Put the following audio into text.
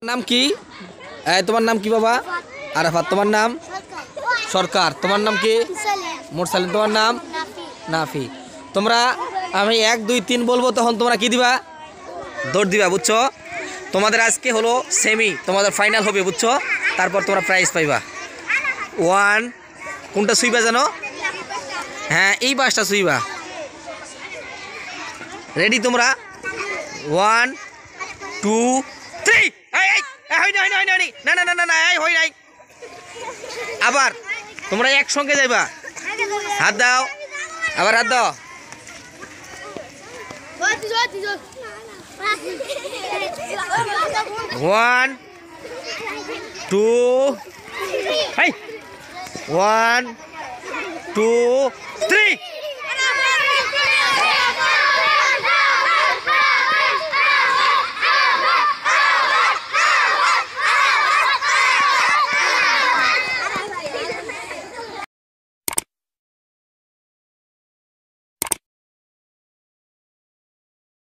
নাম কি? তোমার নাম কি বাবা? আরাফাত। তোমার নাম? সরকার। তোমার নাম কি? মুরসালিন। তোমার নাম? নাফি। তোমরা আমি 1 2 3 বলবো, তখন তোমরা কি দিবা? দৌড় দিবা, বুঝছো? তোমাদের আজকে হলো সেমি, তোমাদের ফাইনাল হবে, বুঝছো? তারপর তোমরা প্রাইজ পাইবা। 1 কোনটা ছুঁইবা জানো? হ্যাঁ, এই বাসটা ছুঁইবা। রেডি তোমরা? 1 2 3। আবার তোমরা একসঙ্গে যাইবা। হাত দাও, আবার হাত দাও। 1 2 1 2 3।